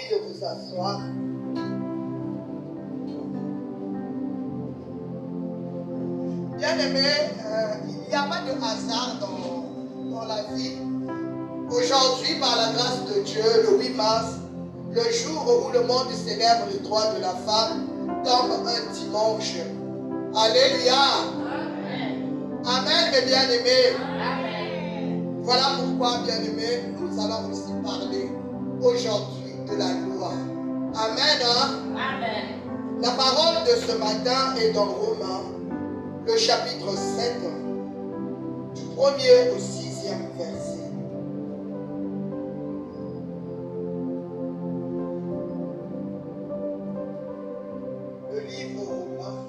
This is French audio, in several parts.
prie de vous asseoir. Bien-aimés, il n'y a pas de hasard dans la vie. Aujourd'hui, par la grâce de Dieu, le 8 mars, le jour où le monde célèbre les droits de la femme, tombe un dimanche. Alléluia. Amen. Amen, mes bien-aimés. Amen. Voilà pourquoi, bien-aimés, nous allons aussi parler aujourd'hui de la loi. Amen. Hein? Amen. La parole de ce matin est dans Romains, le chapitre 7, du 1er au 6e verset. Le livre Romains,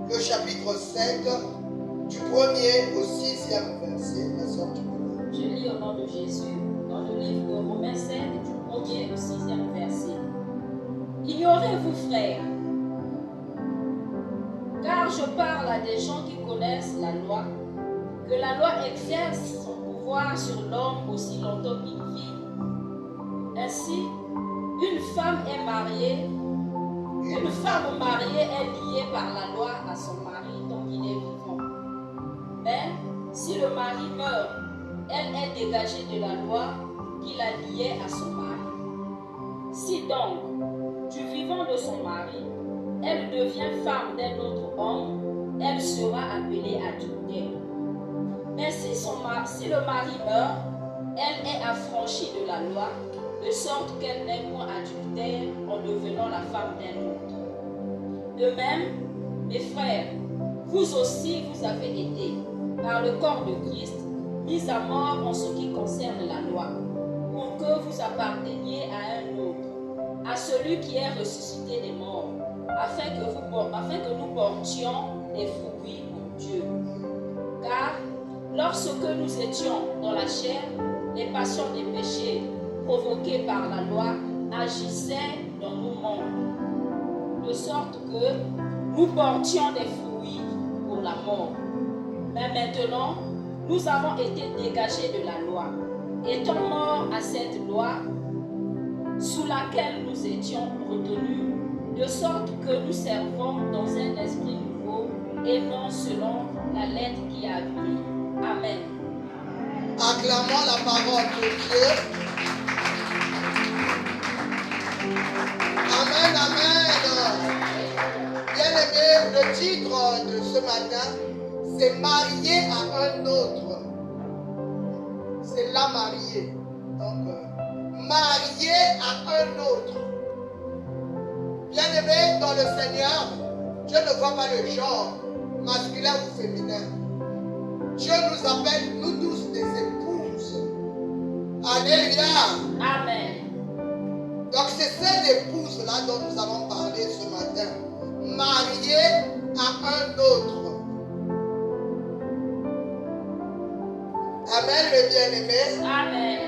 le chapitre 7, du 1er au 6e verset. La sœur du Coran. Je lis au nom de Jésus, dans le livre de Romains 7, du 1er au 6e verset. Ignorez-vous, frères, car je parle à des gens qui connaissent la loi, que la loi exerce son pouvoir sur l'homme aussi longtemps qu'il vit. Ainsi, une femme mariée est liée par la loi à son mari tant qu'il est vivant. Mais si le mari meurt, elle est dégagée de la loi qui la liait à son mari. Si donc, du vivant de son mari, elle devient femme d'un autre homme, elle sera appelée adultère. Mais si le mari meurt, elle est affranchie de la loi, de sorte qu'elle n'est point adultère en devenant la femme d'un autre. De même, mes frères, vous aussi vous avez été, par le corps de Christ, mis à mort en ce qui concerne la loi, pour que vous apparteniez à un autre, à celui qui est ressuscité des morts, afin que nous portions des fruits pour Dieu. Car lorsque nous étions dans la chair, les passions des péchés provoquées par la loi agissaient dans nos membres, de sorte que nous portions des fruits pour la mort. Mais maintenant, nous avons été dégagés de la loi, étant morts à cette loi sous laquelle nous étions retenus, de sorte que nous servons dans un esprit nouveau et non selon la lettre qui a vie. Amen. Acclamons la parole de Dieu. Amen, amen. Bien-aimé, le titre de ce matin, c'est marié à un autre. C'est la mariée. Donc, marié à un autre. Bien-aimé dans le Seigneur, Dieu ne voit pas le genre, masculin ou féminin. Dieu nous appelle, nous tous, des épouses. Alléluia. Amen. Donc c'est ces épouses-là dont nous allons parler ce matin. Mariées à un autre. Amen, mes bien-aimés. Amen.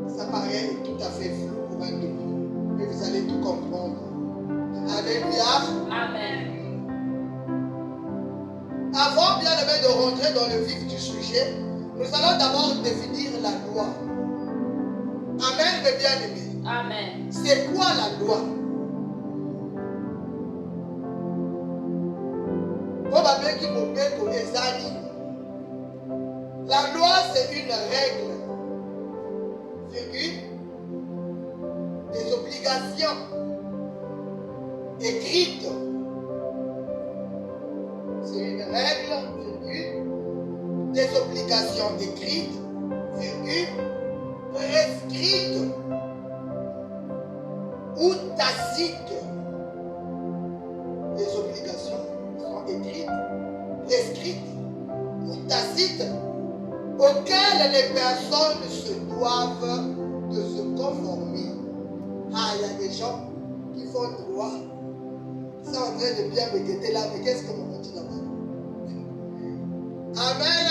Ça paraît tout à fait flou pour un debout, mais vous allez tout comprendre. Alléluia. Amen. Avant, bien-aimés, de rentrer dans le vif du sujet, nous allons d'abord définir la loi. Amen, mes bien-aimés. Amen. C'est quoi la loi? La loi, c'est une règle, virgule, des obligations écrites. C'est une règle, virgule, des obligations écrites, virgule, prescrites ou tacites. Les obligations sont écrites, prescrites ou tacites, auxquelles les personnes se doivent de se conformer. Ah, il y a des gens qui font droit. Ils sont en train de bien me guetter là, mais qu'est-ce que mon dit là-bas? Amen.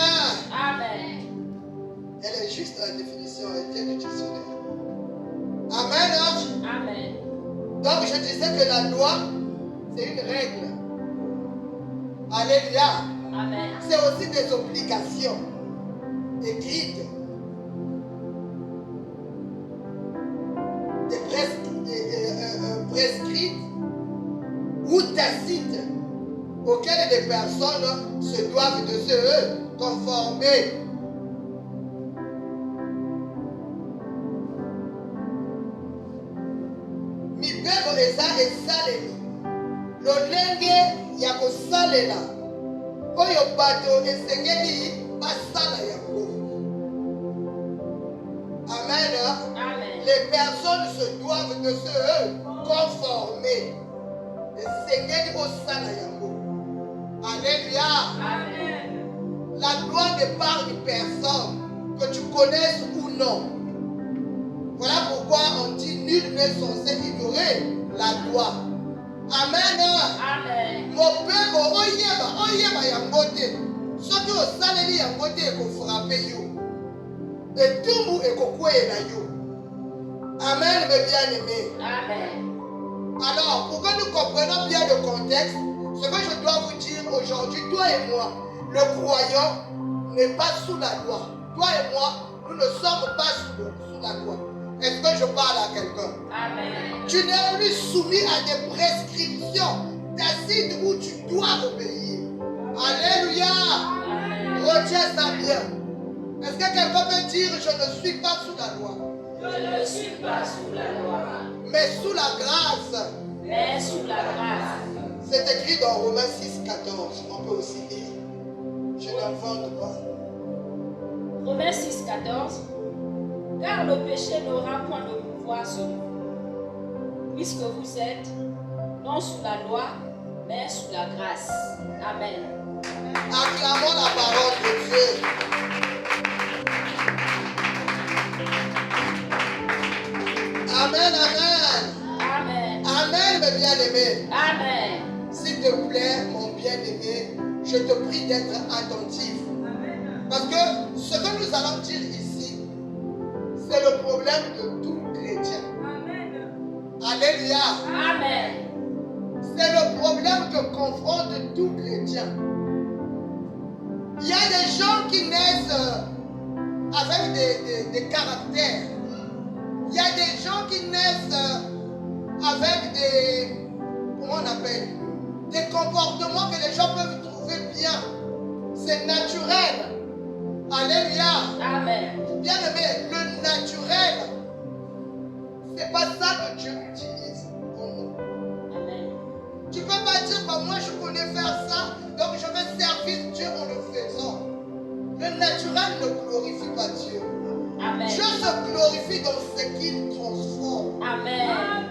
Amen. Elle est juste la définition, elle vient du dictionnaire. Amen. Amen. Donc je disais que la loi, c'est une règle. Alléluia. Amen. c'est aussi des obligations écrites, prescrites ou tacites auxquelles les personnes se doivent de se conformer. Mibeko eza esaleli lolenge ya kosalela oyo bato esengeli basala yango. Amen. Amen. Les personnes se doivent de se conformer. Esengeli osala yango. Alléluia. Amen. La loi n'épargne personne, que tu connaisses ou non. Voilà pourquoi on dit nul n'est censé ignorer la loi. Amen. Amen. Mopeko oyeba yango te. Soki osaleli yango te ekofrape yo. Etumbu ekokweyela yo. Amen, mes bien-aimés. Amen. Alors, pour que nous comprenions bien le contexte, ce que je dois vous dire aujourd'hui, toi et moi, le croyant n'est pas sous la loi. Toi et moi, nous ne sommes pas sous la loi. Est-ce que je parle à quelqu'un? Amen. Tu n'es plus soumis à des prescriptions tacites où tu dois obéir. Alléluia. Amen. Retiens ça bien. Est-ce que quelqu'un peut dire je ne suis pas sous la loi? Je ne suis pas sous la loi, Mais sous la grâce. mais sous la grâce. C'est écrit dans Romains 6, 14. On peut aussi lire. Je n'invente pas. Romains 6, 14. Car le péché n'aura point de pouvoir sur vous, puisque vous êtes non sous la loi, mais sous la grâce. Amen. Acclamons la parole de Dieu. Amen, amen. Amen. Amen, mes bien-aimés. Amen. S'il te plaît, mon bien-aimé, je te prie d'être attentif. Parce que ce que nous allons dire ici, c'est le problème de tout chrétien. Alléluia. Amen. C'est le problème que confronte tout chrétien. Il y a des gens qui naissent avec des caractères. Il y a des gens qui naissent avec comment on appelle, des comportements que les gens peuvent trouver bien. C'est naturel. Alléluia. Amen. Bien aimé, le naturel, c'est pas ça que Dieu utilise pour nous. Amen. Tu ne peux pas dire, bah, moi je connais faire ça, donc je vais servir Dieu en le faisant. Le naturel ne glorifie pas Dieu. Amen. Dieu se glorifie dans ce qu'il transforme. Amen.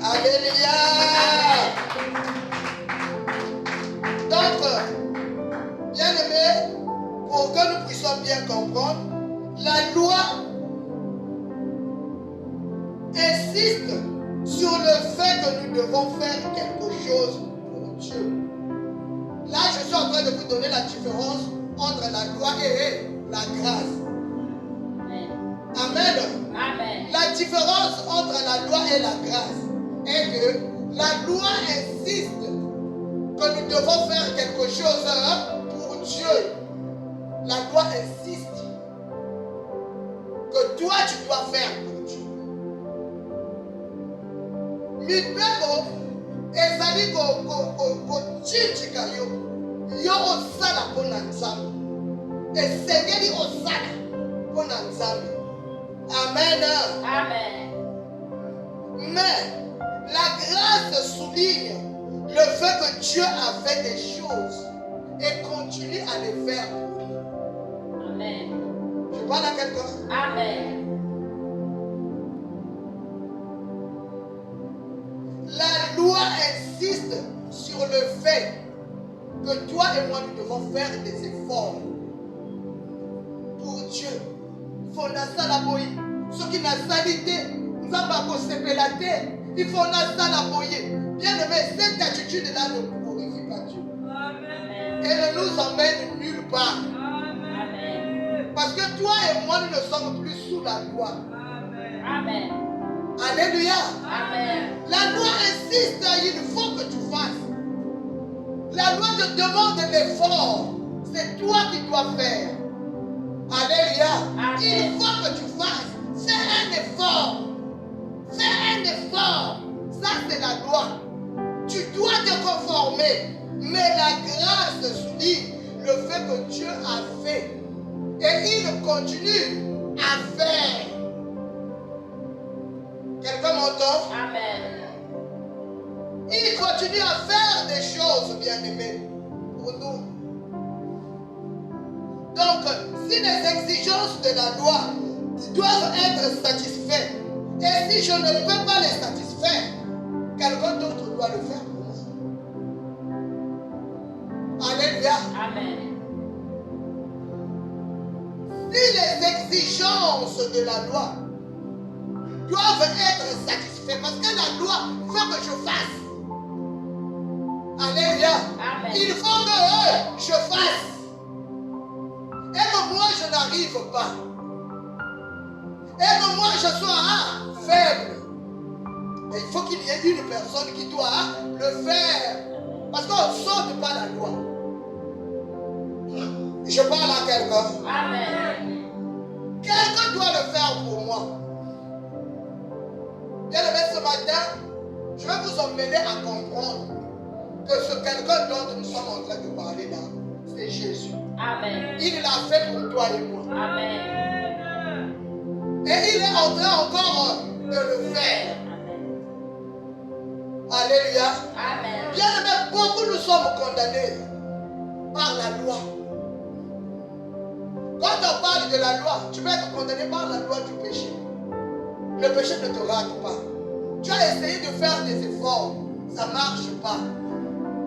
Alléluia. Donc, bien aimé, pour que nous puissions bien comprendre, la loi insiste sur le fait que nous devons faire quelque chose pour Dieu. Là, je suis en train de vous donner la différence entre la loi et la grâce. Amen. Amen. Amen. La différence entre la loi et la grâce est que la loi insiste que nous devons faire quelque chose pour Dieu. La loi insiste que toi tu dois faire pour Dieu. Mibeko ezali kochichika yo osala mpona Nzambe. Esengeli osala mpona Nzambe. Amen. Amen. Mais la grâce souligne le fait que Dieu a fait des choses et continue à les faire pour lui. Amen. Je parle à quelqu'un. Amen. La loi insiste sur le fait que toi et moi nous devons faire des efforts pour Dieu. Faut na sala boye. Ce qui n'a salité, nous avons sepelé. Il faut na sala boye. Bien aimé, cette attitude-là ne glorifie pas Dieu. Amen. Et ne nous emmène nulle part. Amen. Parce que toi et moi, nous ne sommes plus sous la loi. Amen. Alléluia. Amen. La loi insiste, il faut que tu fasses. te demande l'effort, c'est toi qui dois faire. Alléluia. Amen. Il faut que tu fasses. Fais un effort. Fais un effort. Ça, c'est la loi. Tu dois te conformer. Mais la grâce souligne le fait que Dieu a fait. Et il continue à faire. Quelqu'un m'entend? Amen. Il continue à faire des choses, bien-aimés, pour nous. Donc, si les exigences de la loi doivent être satisfaites, et si je ne peux pas les satisfaire, quelqu'un d'autre doit le faire pour moi. Alléluia. Amen. Si les exigences de la loi doivent être satisfaites, parce que la loi veut que je fasse. Alléluia. Amen. Il faut que je fasse. Et que moi je n'arrive pas. Et que moi je sois faible. Mais il faut qu'il y ait une personne qui doit le faire. Parce qu'on ne saute pas la loi. Je parle à quelqu'un. Amen. Quelqu'un doit le faire pour moi. Bien aimé, ce matin, je vais vous emmener à comprendre que ce quelqu'un dont nous sommes en train de parler là, c'est Jésus. Amen. Il l'a fait pour toi et moi. Amen. Et il est en train encore de le faire. Amen. Alléluia. Amen. Bien aimé, beaucoup nous sommes condamnés par la loi. Quand on parle de la loi, tu peux être condamné par la loi du péché. Le péché ne te rate pas. Tu as essayé de faire des efforts, ça ne marche pas.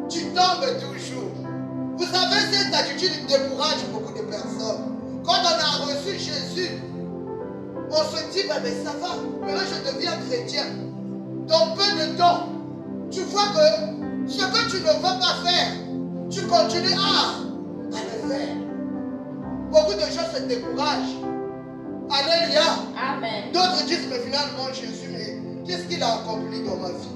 Tu tombes toujours. Vous savez, cette attitude décourage beaucoup de personnes. Quand on a reçu Jésus, on se dit, mais ça va, maintenant je deviens chrétien. Dans peu de temps, tu vois que ce que tu ne veux pas faire, tu continues à le faire. Beaucoup de gens se découragent. Alléluia. Amen. D'autres disent, mais finalement, Jésus, mais qu'est-ce qu'il a accompli dans ma vie?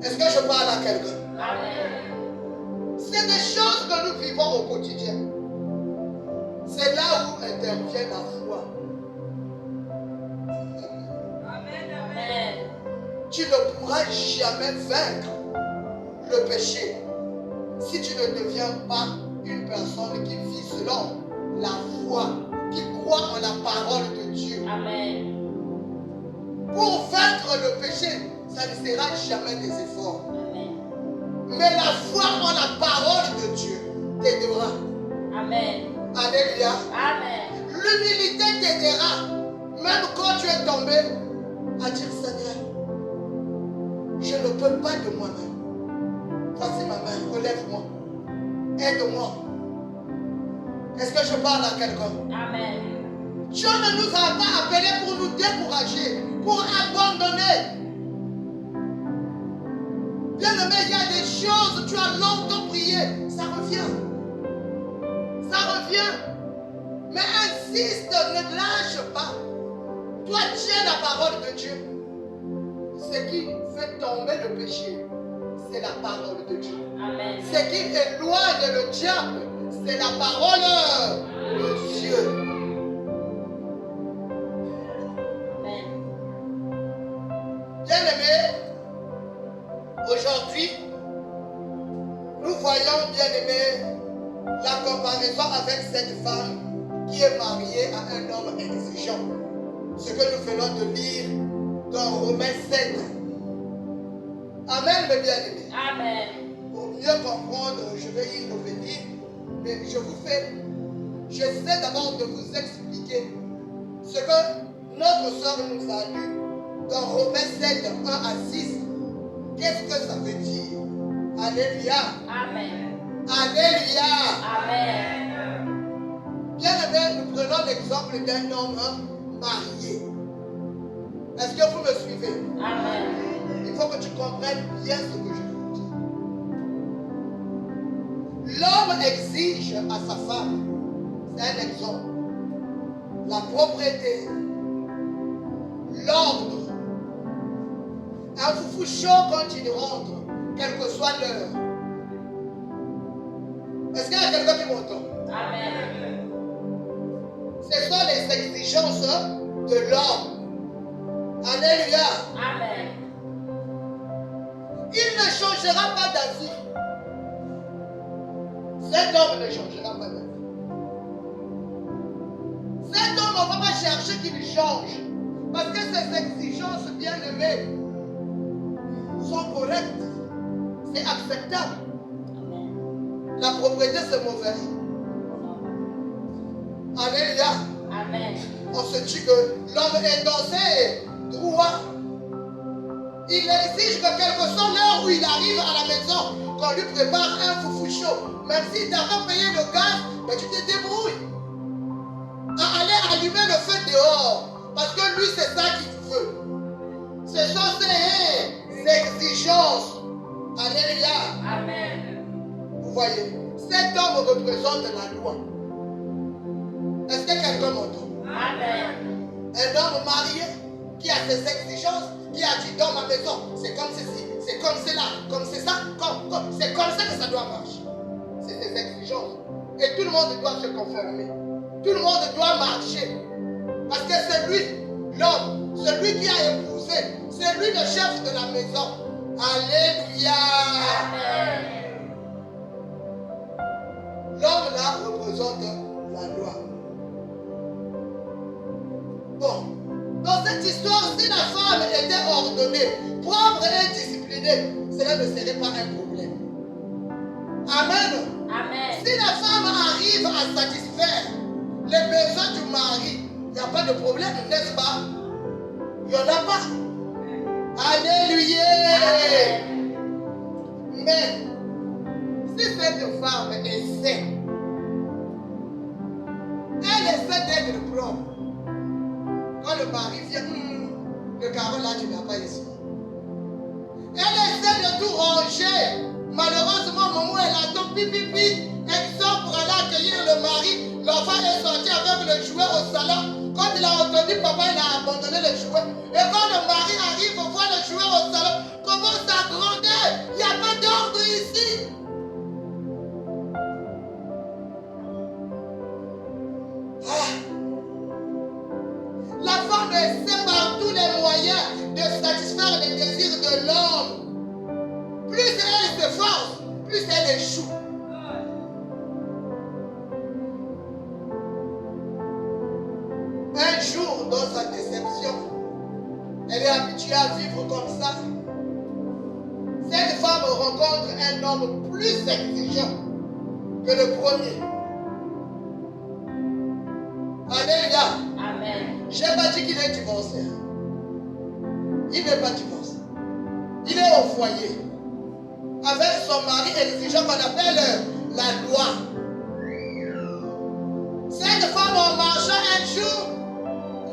Est-ce que je parle à quelqu'un? Amen. C'est des choses que nous vivons au quotidien. C'est là où intervient la foi. Amen. Tu ne pourras jamais vaincre le péché si tu ne deviens pas une personne qui vit selon la foi, qui croit en la parole de Dieu. Amen. Pour vaincre le péché, ça ne sera jamais des efforts. Amen. Mais la foi en la parole de Dieu t'aidera. Amen. Alléluia. Amen. L'humilité t'aidera. Même quand tu es tombé, à dire Seigneur, je ne peux pas de moi-même. Voici ma main, relève-moi. Aide-moi. Est-ce que je parle à quelqu'un? Amen. Dieu ne nous a pas appelés pour nous décourager, pour abandonner. Bien aimé, il y a des choses, tu as longtemps prié, ça revient. Ça revient. Mais insiste, ne lâche pas. Toi, tiens la parole de Dieu. Ce qui fait tomber le péché, c'est la parole de Dieu. Amen. Ce qui éloigne le diable, c'est la parole de Dieu. Amen. Bien aimé, aujourd'hui, nous voyons, bien aimé, la comparaison avec cette femme qui est mariée à un homme exigeant. Ce que nous venons de lire dans Romains 7. Amen, mes bien-aimés. Amen. Pour mieux comprendre, je vais y revenir, mais j'essaie d'abord de vous expliquer ce que notre soeur nous a lu dans Romains 7, 1 à 6. Qu'est-ce que ça veut dire? Alléluia. Amen. Alléluia. Amen. Bien aimé, nous prenons l'exemple d'un homme marié. Est-ce que vous me suivez? Amen. Il faut que tu comprennes bien ce que je veux dire. L'homme exige à sa femme, c'est un exemple, la propriété, l'ordre, un foufou chaud quand il rentre, quel que soit l'heure. Est-ce qu'il y a quelqu'un qui m'entend? Amen. Ce sont les exigences de l'homme. Alléluia. Amen. Il ne changera pas d'avis. Cet homme ne changera pas d'avis. Cet homme, on ne va pas chercher qu'il change. Parce que ses exigences, bien aimées, sont correctes. C'est acceptable. Amen. La propriété, c'est mauvais. Alléluia. Amen. On se dit que l'homme est dans ses droits. Il exige que quelle que soit l'heure où il arrive à la maison, qu'on lui prépare un foufou chaud. Même si tu n'as pas payé le gaz, mais tu te débrouilles à aller allumer le feu dehors. Parce que lui, c'est ça qu'il veut. Ce sont ses exigences. Alléluia. Amen. Vous voyez, cet homme représente la loi. Est-ce que quelqu'un m'entend? Amen. Un homme marié qui a ses exigences, qui a dit dans ma maison, c'est comme ceci, c'est comme cela, comme c'est ça, c'est comme ça que ça doit marcher. C'est ses exigences. Et tout le monde doit se conformer. Tout le monde doit marcher. Parce que c'est lui, l'homme, celui qui a épousé, c'est lui le chef de la maison. Alléluia. Amen. L'homme là représente la loi. Bon, dans cette histoire, si la femme était ordonnée, propre et disciplinée, cela ne serait pas un problème. Amen. Amen. Si la femme arrive à satisfaire les besoins du mari, il n'y a pas de problème, n'est-ce pas? Il n'y en a pas. Alléluia. Amen. Mais si cette femme essaie, elle essaie d'être propre. Quand le mari vient, le carreau là, tu n'as pas ici. Elle essaie de tout ranger. Malheureusement, au moment où elle attend pipi, elle sort pour aller accueillir le mari. L'enfant est sorti avec le jouet au salon. Quand il a entendu papa, il a abandonné le jouet. Et quand le mari arrive, on voit le jouet au salon, commence à gronder. Il n'y a pas d'ordre ici. La femme essaie par tous les moyens de satisfaire les désirs de l'homme. Plus elle s'efforce, plus elle échoue. Un jour, dans sa déception, elle est habituée à vivre comme ça. Cette femme rencontre un homme plus exigeant que le premier. Alléluia. Amen. Je n'ai pas dit qu'il est divorcé. Il n'est pas divorcé. Il est au foyer. Avec son mari exigeant qu'on appelle la loi. Cette femme en marchant un jour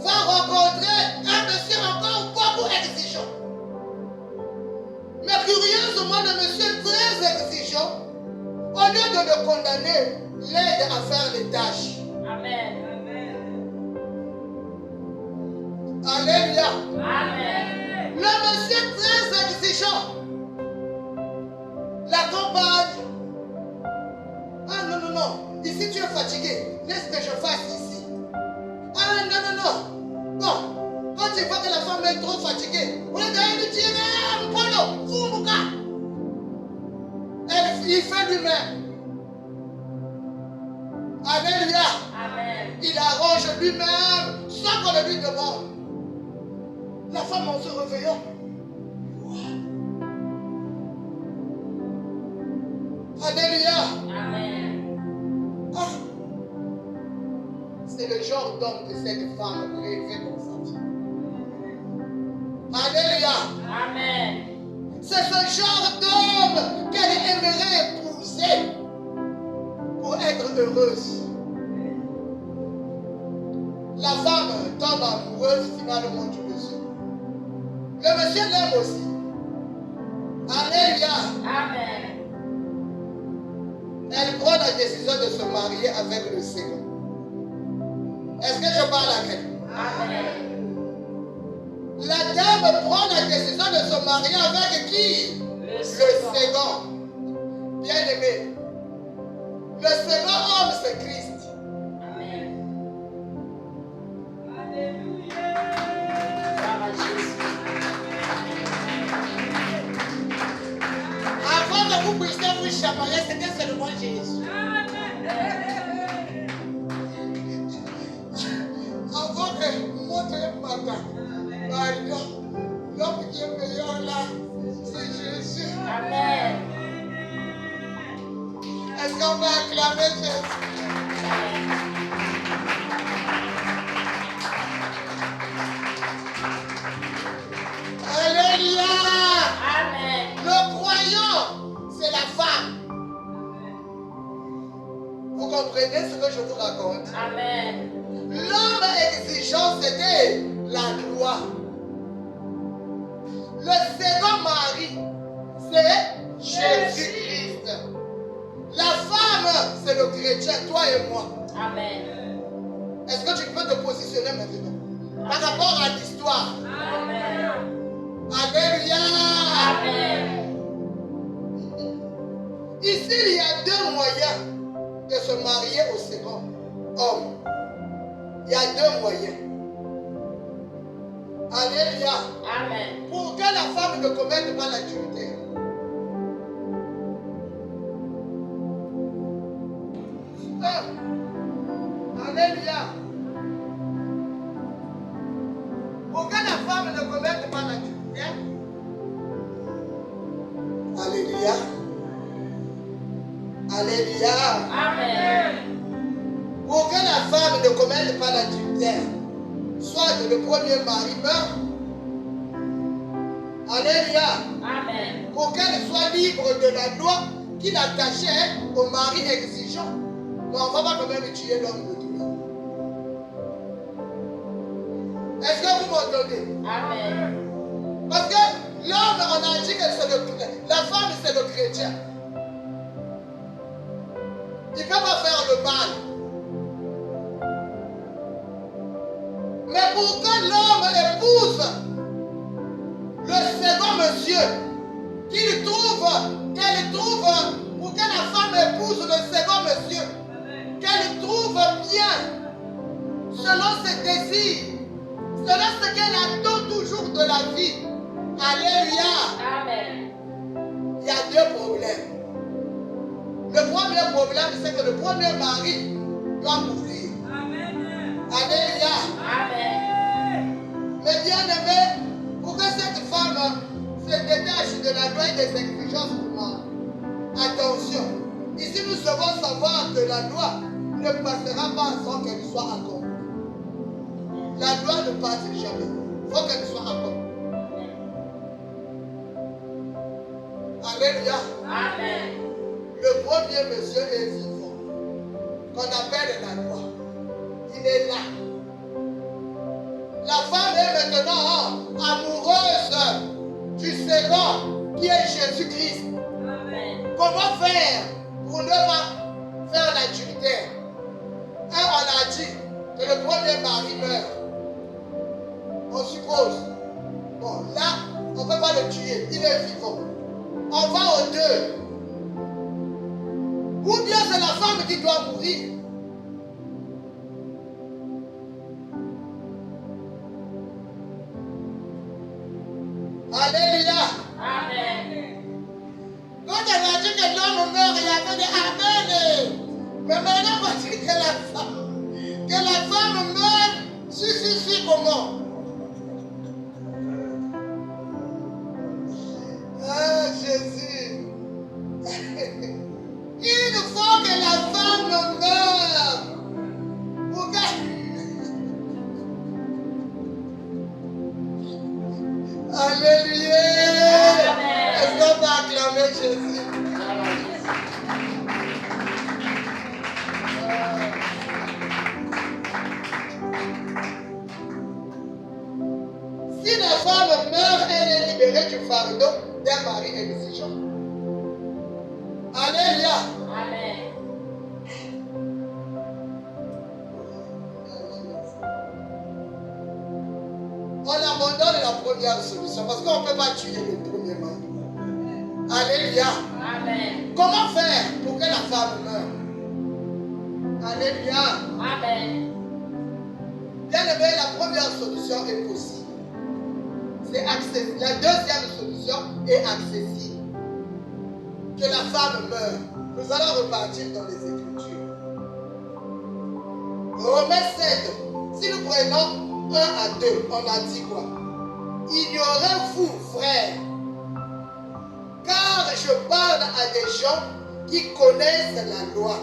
va rencontrer un monsieur encore beaucoup exigeant. Mais curieusement, le monsieur très exigeant, au lieu de le condamner, l'aide à faire les tâches. Amen. Alléluia. Amen. Le monsieur très exigeant l'accompagne. Ah non, non, non. Ici tu es fatigué. Laisse que je fasse ici. Ah non, non, non. Bon, quand tu vois que la femme est trop fatiguée, on est d'aller lui dire, Mpolo, Fumuka. Il fait lui-même. Alléluia. Amen. Il arrange lui-même sans qu'on le lui demande. La femme en se réveillant. Alléluia. Amen. Ah. C'est le genre d'homme que cette femme rêvait dans sa vie. Alléluia. Amen. C'est ce genre d'homme qu'elle aimerait épouser pour être heureuse. La femme tombe amoureuse finalement du monsieur. Le monsieur l'aime aussi. Alléluia. Amen. Elle prend la décision de se marier avec le second. Est-ce que je parle à quelqu'un? Amen. La dame prend la décision de se marier avec qui? Le second. vous puissiez vous chamailler, c'était seulement Jésus. Avant que montre matin, pardon, l'homme qui est meilleur là, c'est Jésus. Amen. Est-ce qu'on va acclamer Jésus? Alléluia. Amen. Le croyant, c'est la femme. Vous comprenez ce que je vous raconte? Amen. L'homme exigeant, c'était la loi. Le second mari, c'est Jésus-Christ. La femme, c'est le chrétien, toi et moi. Amen. Est-ce que tu peux te positionner maintenant par rapport à l'histoire? Amen. Alléluia. Amen. Ici, il y a deux moyens de se marier au second homme. Il y a deux moyens. Alléluia. Amen. Pour que la femme ne commette pas l'adultère. Alléluia. Pour que la femme ne commette pas l'adultère. Alléluia. Alléluia. Amen. Pour que la femme ne commette pas l'adultère, soit que le premier mari meurt. Alléluia. Amen. Pour qu'elle soit libre de la loi qui l'attachait au mari exigeant. Mais on ne va pas quand même tuer l'homme de Dieu. Est-ce que vous m'entendez? Amen. Parce que l'homme, on a dit que c'est la femme, c'est le chrétien. Il ne peut pas faire le mal. Mais pour que l'homme épouse le second monsieur, qu'elle trouve, pour que la femme épouse le second monsieur, qu'elle trouve bien, selon ses désirs, selon ce qu'elle attend toujours de la vie. Alléluia. Amen. Il y a deux problèmes. Le premier problème, c'est que le premier mari doit mourir. Alléluia. Amen. Mais bien aimé, pour que cette femme se détache de la loi et des exigences du monde, attention, ici nous devons savoir que la loi ne passera pas sans qu'elle soit accomplie. La loi ne passe jamais, il faut qu'elle soit accomplie. Alléluia. Amen. Le premier monsieur est vivant, qu'on appelle la loi. Il est là. La femme est maintenant amoureuse du second qui est Jésus-Christ. Amen. Comment faire pour ne pas faire l'adultère? On a dit que le premier mari meurt. On suppose. Bon, là, on ne peut pas le tuer. Il est vivant. On va aux deux. Ou bien c'est la femme qui doit mourir. Alléluia. Amen. Quand elle a dit que l'homme meurt, il y avait des Amen. Mais maintenant, on dit que la femme meurt. Si, comment? Ah, Jésus. Il faut que la femme meure. Pour que... Alléluia. Amen. Est-ce qu'on va acclamer Jésus? Si la femme meurt, elle est libérée du fardeau d'un mari exigeant. Alléluia. Amen. On abandonne la première solution parce qu'on ne peut pas tuer le premier mari. Alléluia. Amen. Comment faire pour que la femme meure? Alléluia. Amen. Bien aimé, la première solution est possible. C'est accessible. La deuxième solution est accessible. que la femme meurt. Nous allons repartir dans les Écritures. Romains 7. Si nous prenons 1 à 2, on a dit quoi? Ignorez-vous, frères, car je parle à des gens qui connaissent la loi,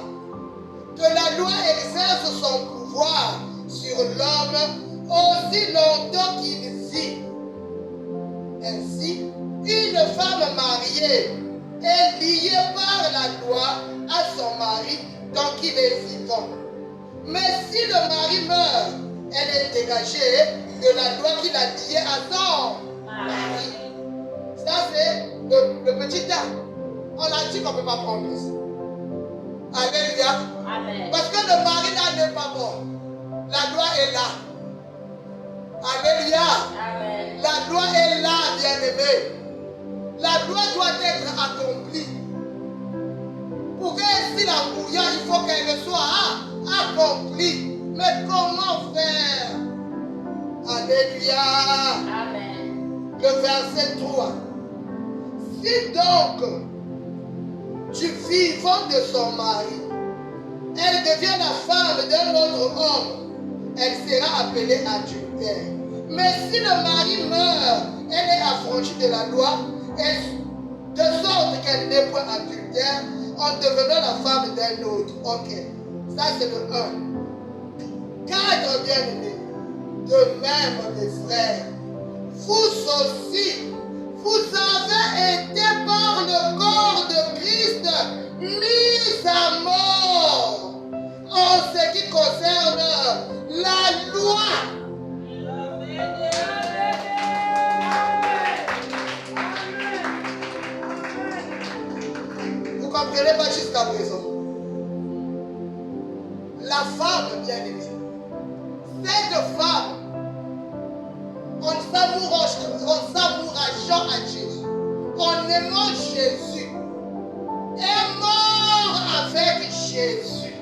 que la loi exerce son pouvoir sur l'homme aussi longtemps qu'il vit. Ainsi, une femme mariée est liée par la loi à son mari tant qu'il est vivant. Mais si le mari meurt, elle est dégagée de la loi qui l'a liée à son mari. Ça, c'est le petit temps. On a dit qu'on ne peut pas prendre ça. Alléluia. Amen. Parce que le mari là n'est pas mort. La loi est là. Alléluia. Amen. La loi est là, bien-aimé. La loi doit être accomplie. Pour qu'elle la bouillon, il faut qu'elle soit accomplie. Mais comment faire? Alléluia. Amen. Le verset 3. Si donc du vivant de son mari, elle devient la femme d'un autre homme, elle sera appelée adultère. Mais si le mari meurt, elle est affranchie de la loi, de sorte qu'elle n'est point adultère, en devenant la femme d'un autre. Ok, ça c'est le 1. 4, bien-aimés. De même, mes frères, vous aussi, vous avez été par le corps de Christ mis à mort en ce qui concerne la loi. Vous ne comprenez pas jusqu'à présent. La femme bien-aimée, cette femme, en s'amourageant à Jésus, en aimant Jésus, est mort avec Jésus.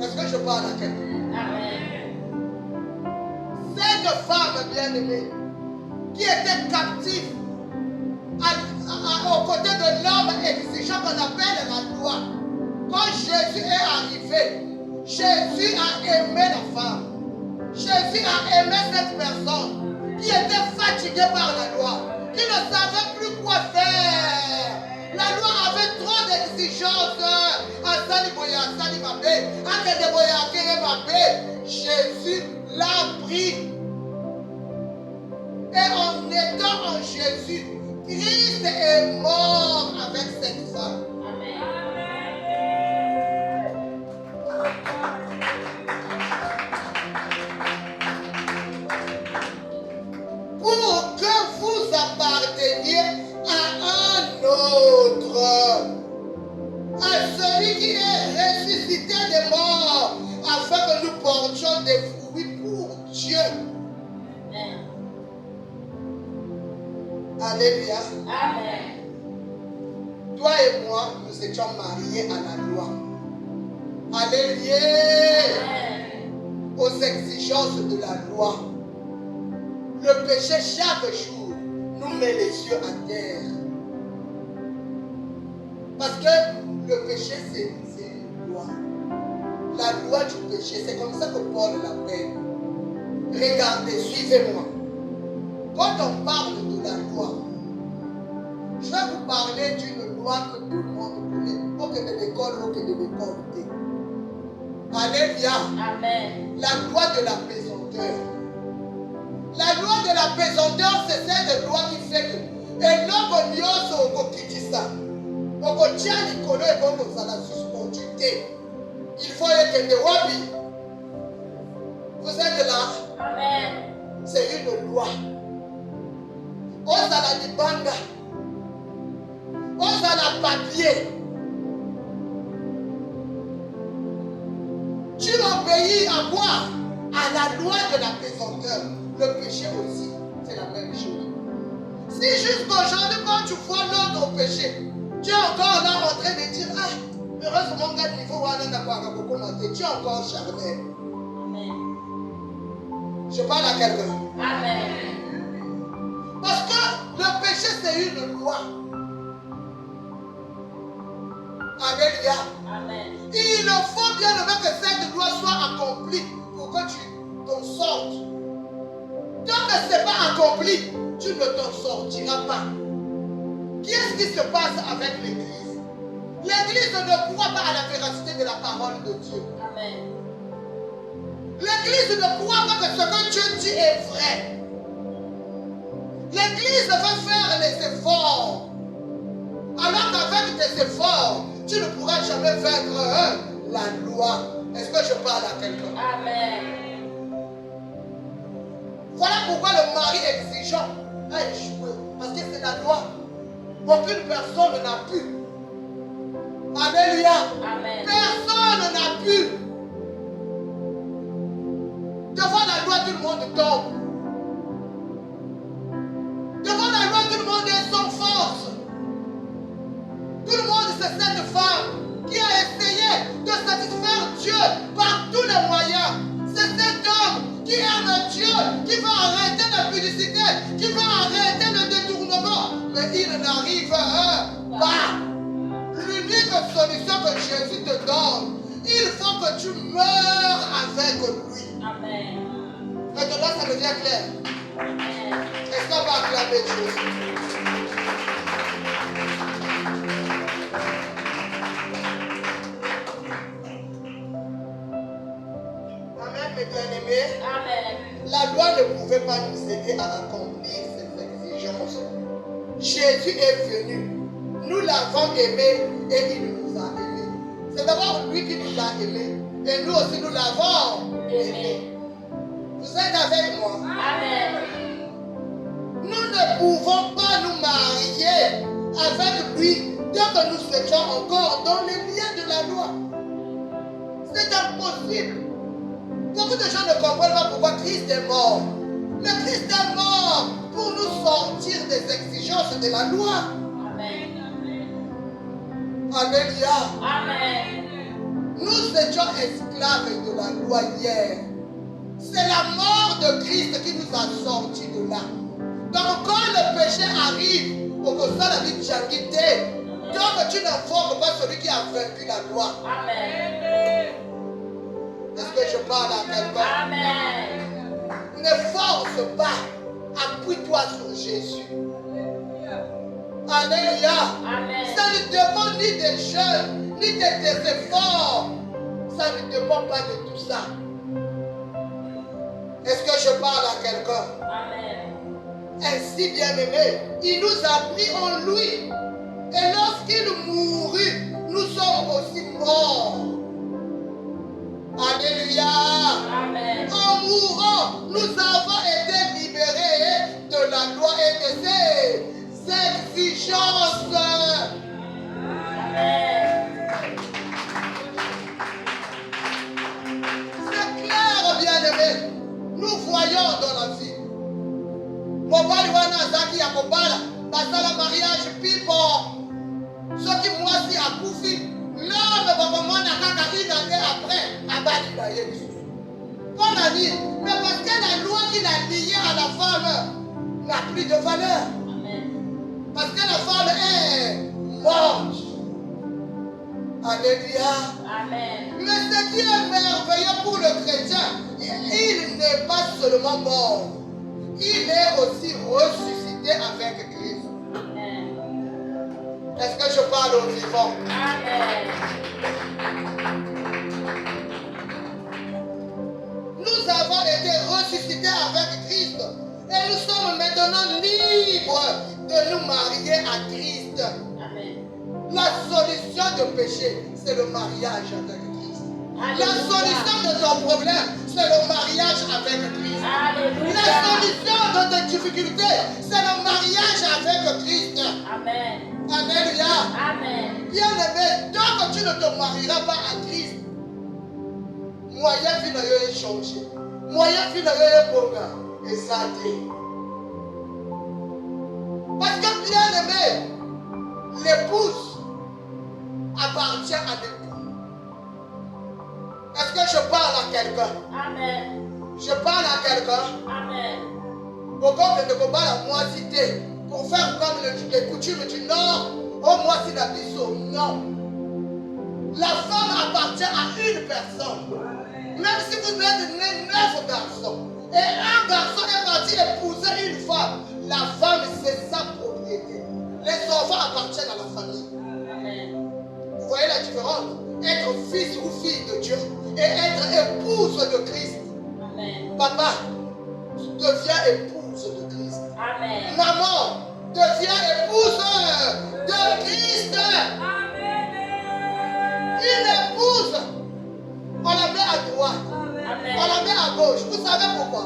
Est-ce que je parle à quelqu'un? Amen. Cette femme bien-aimée, qui était captive aux côtés de l'homme exigeant qu'on appelle la loi, quand Jésus est arrivé, Jésus a aimé la femme. Jésus a aimé cette personne qui était fatiguée par la loi, qui ne savait plus quoi faire. La loi avait trop d'exigences. Jésus l'a pris. Et en étant en Jésus, Christ est mort avec cette femme. Pour que vous apparteniez à un autre, à celui qui est ressuscité des morts, afin que nous portions des fruits pour Dieu. Alléluia. Amen. Toi et moi, nous étions mariés à la loi. Alléluia. Amen. Aux exigences de la loi. Le péché chaque jour nous met les yeux à terre. Parce que le péché c'est une loi. La loi du péché, c'est comme ça que Paul l'appelle. Regardez, suivez-moi. Quand on parle de la loi, je vais vous parler d'une loi que tout le monde connaît, pas que de l'école ou que de l'école. Alléluia. Amen. La loi de la pesanteur. La loi de la pesanteur, c'est cette loi qui fait que et l'homme nyonso okokitisa okotia likolo ekozala suspendu te. Il faut être de wabi. Vous êtes là? Amen. C'est une loi. Ozala libanga. Ozala papier. Tu obéis à quoi? À la loi de la pesanteur. Le péché aussi, c'est la même chose. Si jusqu'aujourd'hui, quand tu vois l'autre péché, tu es encore là en train de dire, ah, heureusement qu'à niveau tu es encore charnel. Amen. Je parle à quelqu'un. Amen. Parce que le péché, c'est c'est une loi. Alléluia. Amen. Il faut bien que cette loi soit accomplie pour que tu t'en sortes. Tant que ce n'est pas accompli, tu ne t'en sortiras pas. Qu'est-ce qui se passe avec l'Église? L'Église ne croit pas à la véracité de la parole de Dieu. Amen. L'Église ne croit pas que ce que Dieu dit est vrai. L'Église va faire les efforts. Alors qu'avec tes efforts, tu ne pourras jamais vaincre la loi. Est-ce que je parle à quelqu'un? Amen. Voilà pourquoi le mari exigeant a échoué. Parce que c'est la loi. Aucune personne n'a pu. Alléluia. Amen. Personne n'a pu. Devant la loi, tout le monde tombe. Devant la loi, tout le monde est sans force. Tout le monde, c'est cette femme qui a essayé de satisfaire Dieu par tous les moyens. C'est cet homme qui aime Dieu, qui va arrêter la publicité, qui va arrêter le détournement. Mais il n'arrive pas. L'unique solution que Jésus te donne, il faut que tu meurs avec lui. Amen. Maintenant, ça devient clair. Amen. Est-ce qu'on va acclamer Jésus? Amen, mes bien-aimés. Amen. La loi ne pouvait pas nous aider à accomplir ces exigences. Jésus est venu. Nous l'avons aimé et il nous a aimés. C'est d'abord lui qui nous a aimés. Et nous aussi, nous l'avons aimé. Vous êtes avec moi? Amen. Nous ne pouvons pas nous marier avec lui tant que nous étions encore dans les liens de la loi. C'est impossible. Beaucoup de gens ne comprennent pas pourquoi Christ est mort. Mais Christ est mort pour nous sortir des exigences de la loi. Amen. Alléluia. Amen. Nous étions esclaves de la loi hier. C'est la mort de Christ qui nous a sortis de là. Donc quand le péché arrive, au constat de la vie de Janguité, donc tu n'invoques pas celui qui a vaincu la loi. Amen. Est-ce que je parle à quelqu'un? Amen. Ne force pas. Appuie-toi sur Jésus. Alléluia. Amen. Ça ne dépend ni des jeunes, ni de tes efforts. Ça ne dépend pas de tout ça. Est-ce que je parle à quelqu'un? Amen. Ainsi, bien-aimé, il nous a pris en lui. Et lorsqu'il mourut, nous sommes aussi morts. Alléluia. Amen. En mourant, nous avons été libérés de la loi et de ses exigences. Amen. C'est clair, bien-aimé. Nous voyons dans la vie. Mobali wana zaki ya kobala, basala mariage people. Ce qui moi si akufi, l'homme va commander kaka une année après, abali na Yesu. Qu'on a dit, mais parce que la loi qui l'a liée à la femme n'a plus de valeur. Amen. Parce que la femme est morte. Alléluia. Amen. Mais ce qui est merveilleux pour le chrétien, il n'est pas seulement mort. Il est aussi ressuscité avec Christ. Amen. Est-ce que je parle aux vivants? Amen. Nous avons été ressuscités avec Christ. Et nous sommes maintenant libres de nous marier à Christ. Amen. La solution de péché, c'est le mariage avec Christ. La Alléluia. solution de ton problème, c'est le mariage avec Christ. La Alléluia. solution de tes difficultés, c'est le mariage avec Christ. Amen. Alléluia. Amen. Bien-aimé, tant que tu ne te marieras pas à Christ, moyen vie est changé. Moyen vie est bon et ça dit. Parce que bien-aimé, l'épouse appartient à l'époux. Est-ce que je parle à quelqu'un? Amen. Je parle à quelqu'un. Amen. Pourquoi je ne peux pas la moi citer pour faire comme les coutumes du Nord. Oh, moi, c'est la biseau. Non. La femme appartient à une personne. Même si vous êtes né 9 garçons, et un garçon est parti épouser une femme, la femme, c'est sa propriété. Les enfants appartiennent à la famille. Amen. Vous voyez la différence? Être fils ou fille de Dieu et être épouse de Christ. Amen. Papa, deviens épouse de Christ. Amen. Maman, deviens épouse de Christ. Amen. Une épouse, on la met à droite, Amen. on la met à gauche. Vous savez pourquoi?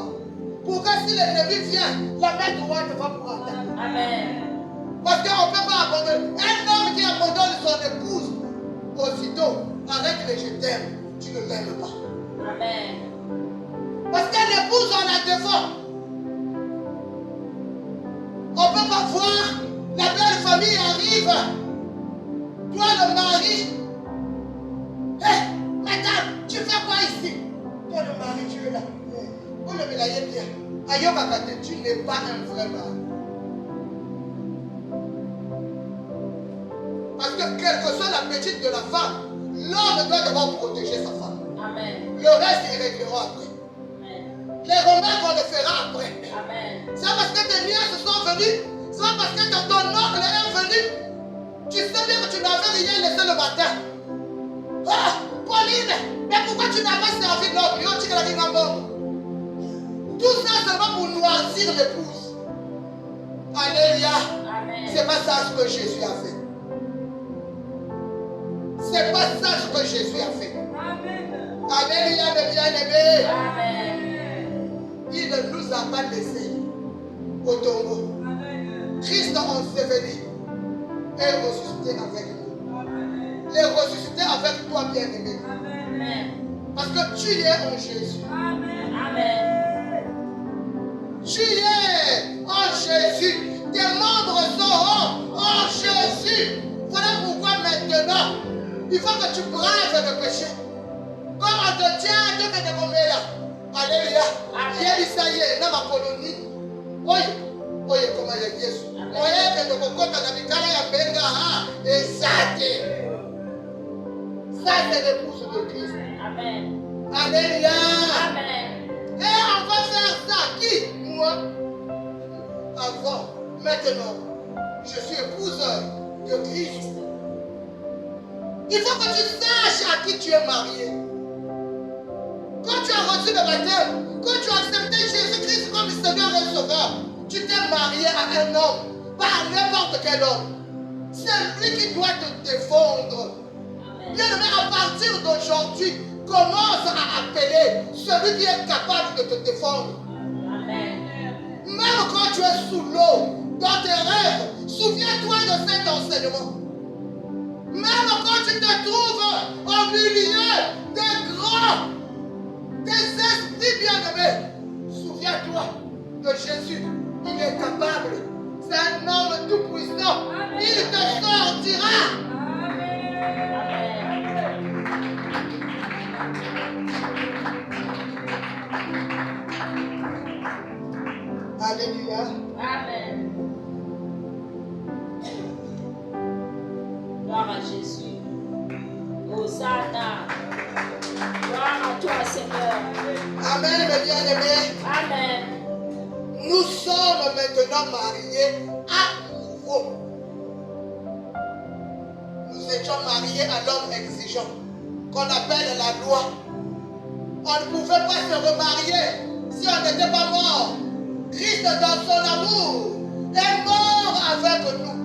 Pour que si l'ennemi vient, la main droite va pour attaquer. Amen. Parce qu'on ne peut pas abandonner. Un homme qui abandonne son épouse, aussitôt, avec les je t'aime, tu ne l'aimes pas. Amen. Parce qu'une épouse, on la défend. On ne peut pas voir, la belle famille arrive. Toi, le mari, hé, madame, tu fais quoi ici? Toi, le mari, tu es là. Vous le mélaillez bien. Ayokakate, tu n'es pas un vrai mari. Parce que quelle que soit la petite de la femme, l'homme doit d'abord protéger sa femme. Amen. Le reste, il réglera après. Amen. Les remarques, on le fera après. Amen. C'est pas parce que tes nièces sont venues, c'est pas parce que ton oncle est venu. Tu sais bien que tu n'avais rien laissé le matin. Ah, Pauline, mais pourquoi tu n'as pas servi l'homme? Yo, tu l'as dit non. Tout ça, c'est pas pour noircir l'épouse. Alléluia. Amen. C'est pas ça ce que Jésus a fait. C'est pas ça ce que Jésus a fait. Amen. Alléluia, mes bien-aimés. Amen. Il ne nous a pas laissés au tombeau. Christ enseveli et ressuscité avec nous. Les ressuscité avec toi, bien-aimé. Amen. Parce que tu es en Jésus. Amen. Tu es en Jésus. Tes membres sont en Jésus. Voilà pourquoi maintenant, il faut que tu braves le péché. Comme on te tient, Dieu que te commet là. Alléluia. Hier, ça y est, dans ma colonie. Oui, oui, comment il est Jésus. Oui, que le coco dans la victoire ya benga ha et ça c'est l'épouse de Christ. Amen. Alléluia. Amen. Et on va faire ça. Qui? Moi. Avant, maintenant, je suis épouse de Christ. Il faut que tu saches à qui tu es marié. Quand tu as reçu le baptême, quand tu as accepté Jésus-Christ comme Seigneur et Sauveur, tu t'es marié à un homme, pas à n'importe quel homme. C'est lui qui doit te défendre. Bien aimé, à partir d'aujourd'hui, commence à appeler celui qui est capable de te défendre. Amen. Même quand tu es sous l'eau, dans tes rêves, souviens-toi de cet enseignement. Même quand tu te trouves au milieu des grands, des esprits bien-aimés, souviens-toi de Jésus. Il est capable. C'est un homme tout puissant. Il te sortira. Alléluia. Amen. Gloire à Jésus. Hosanna. Gloire à toi, Seigneur. Amen, mes bien-aimés. Amen. Nous sommes maintenant mariés à nouveau. Nous étions mariés à l'homme exigeant, qu'on appelle la loi. On ne pouvait pas se remarier si on n'était pas mort. Christ, dans son amour, est mort avec nous.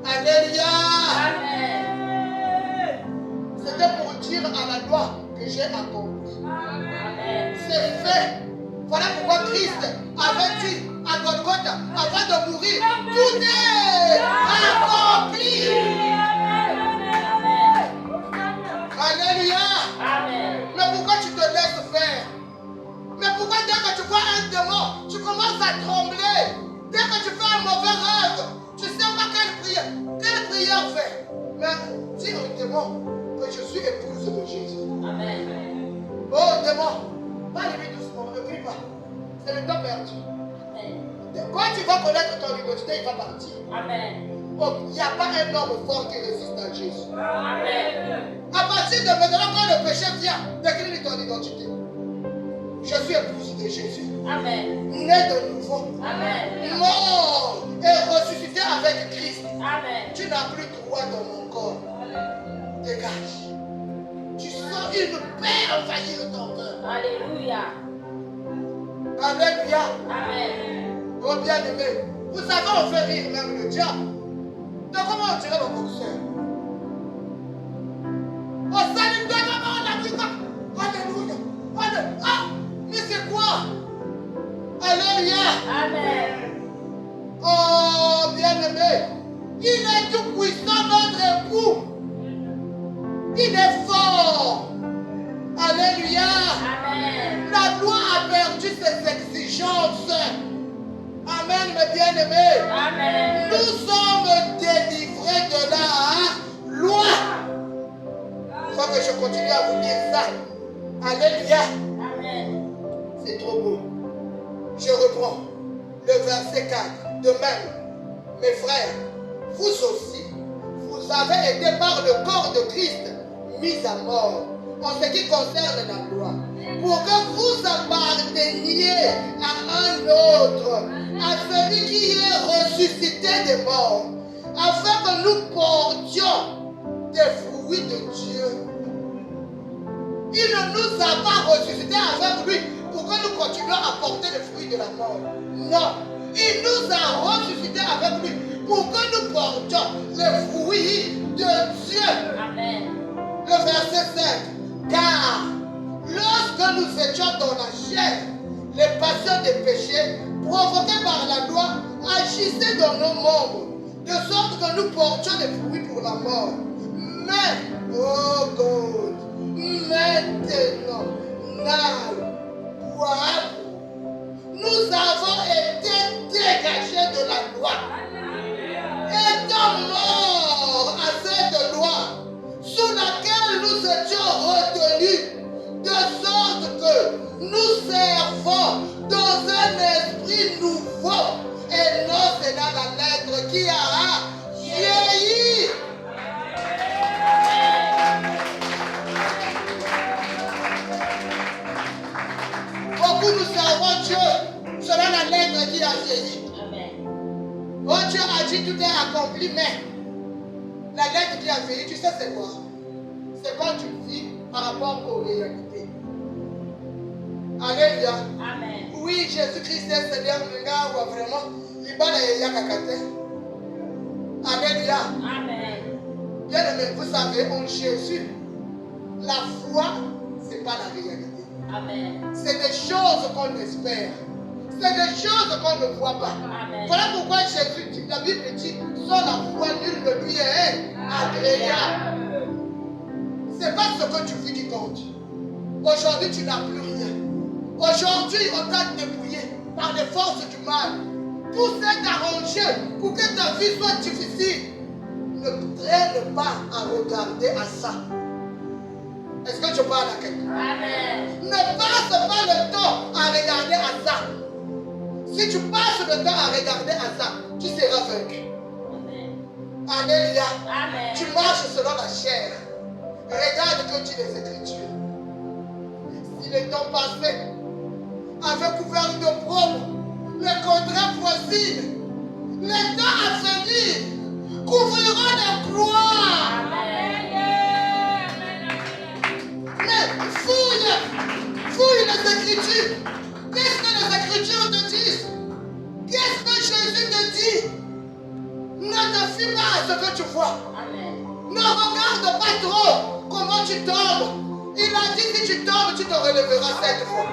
Alléluia. Amen. C'était pour dire à la loi que j'ai accompli. Amen. C'est fait. Voilà pourquoi Christ avait dit à Golgotha, avant de mourir, tout est accompli. Alléluia. Amen. Mais pourquoi tu te laisses faire? Mais pourquoi dès que tu vois un démon, tu commences à trembler? Dès que tu fais un mauvais rêve, tu ne sais pas quelle prière faire. Mais dis au démon que je suis épouse de Jésus. Amen. Oh démon, pas lui doucement, ne crie pas. C'est le temps perdu. Quand tu vas connaître ton identité, il va partir. Amen. Il n'y a pas un homme fort qui résiste à Jésus. Amen. À partir de maintenant, quand le péché vient, décline ton identité. Je suis épouse de Jésus. Amen. Né de nouveau. Amen. Mort et ressuscité avec Christ. Amen. Tu n'as plus droit dans mon corps. Dégage. Tu sens une paix envahir ton cœur. Alléluia. Alléluia. Amen. Oh bien-aimé, vous savez, on fait rire même le diable. Donc comment on dirait le boxeur? Oh salut, toi, on l'a vu quoi? Alléluia. Alléluia. Ah, mais c'est quoi? Alléluia. Amen. Oh bien-aimé, il est tout puissant, notre époux. Il est fort. Alléluia. Amen. La loi a perdu ses exigences. Amen, mes bien-aimés. Amen. Nous sommes délivrés de la loi. Il faut que je continue à vous dire ça. Alléluia. Amen. C'est trop beau. Je reprends le verset 4. De même, mes frères, vous aussi, vous avez été par le corps de Christ mis à mort en ce qui concerne la loi, pour que vous apparteniez à un autre, à celui qui est ressuscité des morts, afin que nous portions des fruits de Dieu. Il ne nous a pas ressuscités avec lui pour que nous continuions à porter les fruits de la mort. Non, il nous a ressuscités avec lui pour que nous portions les fruits de Dieu. Amen. Le verset 5. Car lorsque nous étions dans la chair, les passions des péchés provoquées par la loi agissaient dans nos membres, de sorte que nous portions des fruits pour la mort. Mais, oh God, maintenant, nous avons été dégagés de la loi, étant morts à cette loi, sous laquelle nous étions retenus, de sorte que nous servons dans un esprit nouveau, et non c'est dans la lettre qui a vieilli. Beaucoup nous servons Dieu selon la lettre qui a vieilli. Amen. Oh, Dieu a dit tout est accompli, mais la lettre qui a vieilli, tu sais c'est quoi? C'est quand tu vis par rapport aux réalités. Alléluia. Amen. Oui, Jésus-Christ est Seigneur, vraiment. Alléluia. Amen. Bien aimé, vous savez, en Jésus, la foi, ce n'est pas la réalité. Amen. C'est des choses qu'on espère. C'est des choses qu'on ne voit pas. Amen. Voilà pourquoi Jésus dit, la Bible dit, sans la foi, nul ne lui est agréable. Ce n'est pas ce que tu vis qui compte. Aujourd'hui, tu n'as plus rien. Aujourd'hui, on t'a dépouillé par les forces du mal. Tout s'est arrangé pour que ta vie soit difficile. Ne traîne pas à regarder à ça. Est-ce que je parle à quelqu'un? Amen. Ne passe pas le temps à regarder à ça. Si tu passes le temps à regarder à ça, tu seras vaincu. Amen. Alléluia. Amen. Tu marches selon la chair. Regarde que tu les Écritures. Si le temps passé avait couvert de propre, le contrat voisine, le temps à venir couvrira de gloire. Mais fouille les Écritures. Qu'est-ce que les Écritures te disent? Qu'est-ce que Jésus te dit? Ne te fie pas à ce que tu vois. Amen. Ne regarde pas trop comment tu tombes. Il a dit si tu tombes, tu te relèveras 7 fois.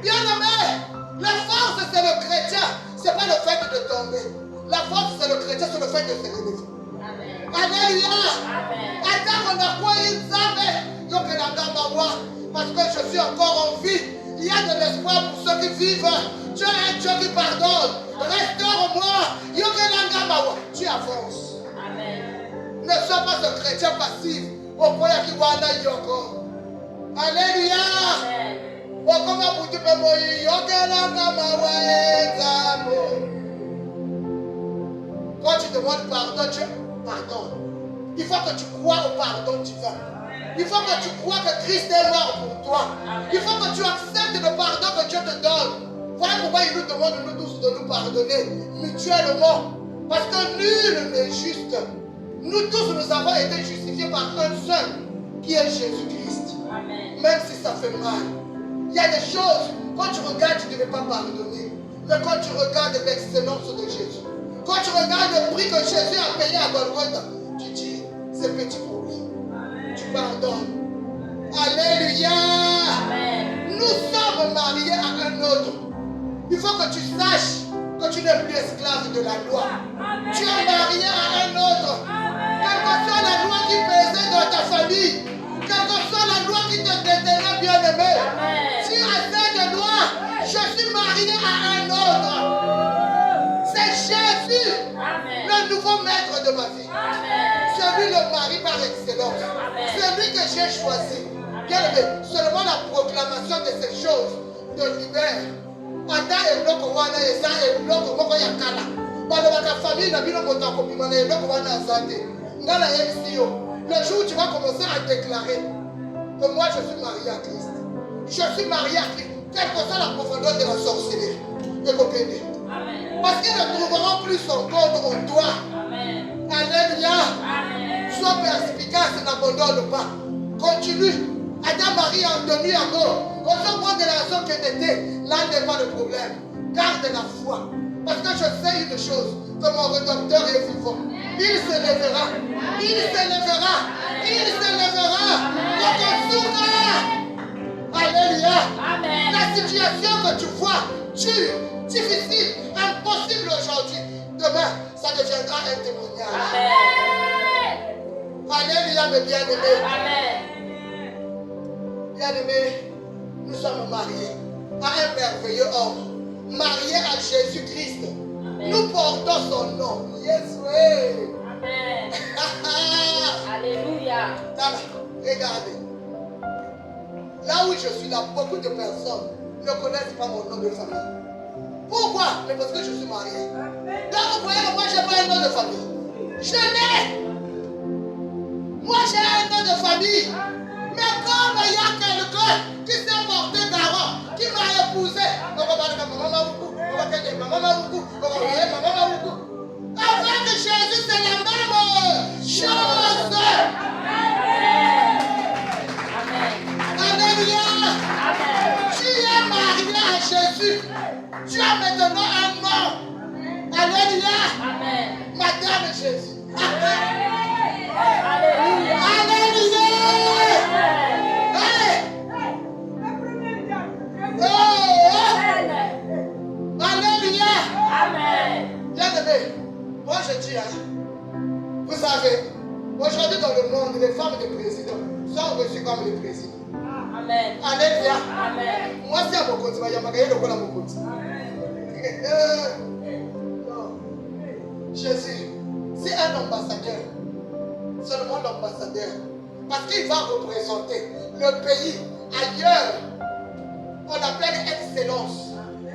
Bien aimé, la force c'est le chrétien, c'est pas le fait de tomber. La force c'est le chrétien, c'est le fait de se relever. Amen. Alléluia. Amen. Attends, on a quoi il savait. Donc la dame moi, parce que je suis encore en vie. Il y a de l'espoir pour ceux qui vivent. Dieu est un Dieu qui pardonne. Restaure-moi. Tu avances. Amen. Ne sois pas ce chrétien passif. Au point qu'il y a encore. Alléluia. Amen. Quand tu demandes pardon, Dieu pardonne. Il faut que tu crois au pardon divin. Il faut que tu crois que Christ est mort pour toi. Il faut que tu acceptes le pardon que Dieu te donne. Voilà pourquoi il nous demande, nous tous, de nous pardonner mutuellement. Parce que nul n'est juste. Nous tous, nous avons été justifiés par un seul, qui est Jésus-Christ. Même si ça fait mal. Il y a des choses, quand tu regardes, tu ne devais pas pardonner. Mais quand tu regardes l'excellence de Jésus, quand tu regardes le prix que Jésus a payé à Golgotha, tu dis, c'est petit pour lui. Tu pardonnes. Alléluia. Amen. Nous sommes mariés à un autre. Il faut que tu saches que tu n'es plus esclave de la loi. Amen. Tu es marié à un autre. Quelle que soit la loi qui pesait dans ta famille, quelle que soit la loi qui te déterrait, bien-aimé, si à cette loi, je suis marié à un autre. C'est Jésus, le nouveau maître de ma vie. Celui le mari par excellence. Celui que j'ai choisi. Bien-aimé, seulement la proclamation de ces choses te libère. Ata eloko wana eza eloko moko ya kala. Balobaka famille na bino moto akobima na eloko wana azate. Ngala yebisi. Le jour où tu vas commencer à déclarer que moi je suis marié à Christ. Je suis marié à Christ. Quelle que soit la profondeur de la sorcellerie. Parce qu'ils ne trouveront plus son compte en toi. Alléluia. Sois perspicace, n'abandonne pas. Continue. Adam, Marie, Anthony, Amour. Au sein de la raison que tu étais, là n'est pas le problème. Garde la foi. Parce que je sais une chose, que mon rédempteur est vivant. Il se lèvera. Il se lèvera. Il se lèvera. Alléluia. Amen. La situation que tu vois, dure, difficile, impossible aujourd'hui, demain, ça deviendra un témoignage. Amen. Alléluia, mes bien-aimés. Amen. Bien-aimés, nous sommes mariés à un merveilleux homme, mariés à Jésus-Christ. Nous portons son nom. Yes, oui. Amen. Alléluia. Regardez. Là où je suis là, beaucoup de personnes ne connaissent pas mon nom de famille. Pourquoi? Mais parce que je suis marié. Donc vous voyez que moi je n'ai pas un nom de famille. Je l'ai. Moi j'ai un nom de famille. Mais comme il y a quelqu'un qui s'est porté garant, qui m'a épousé, avec Jésus c'est la même chose. Alléluia. Tu es marié à Jésus. Tu as maintenant un nom. Alléluia. Amen. Madame Jésus. Amen. Alléluia. Alléluia. Alléluia. Amen. Bien-aimé, moi je dis, vous savez, aujourd'hui dans le monde, les femmes de président sont reçues comme les présidents. Amen. Alléluia. Amen. Moi c'est à mon côté, il y a mon côté. Jésus, c'est un ambassadeur. Seulement l'ambassadeur. Parce qu'il va représenter le pays ailleurs. On appelle excellence.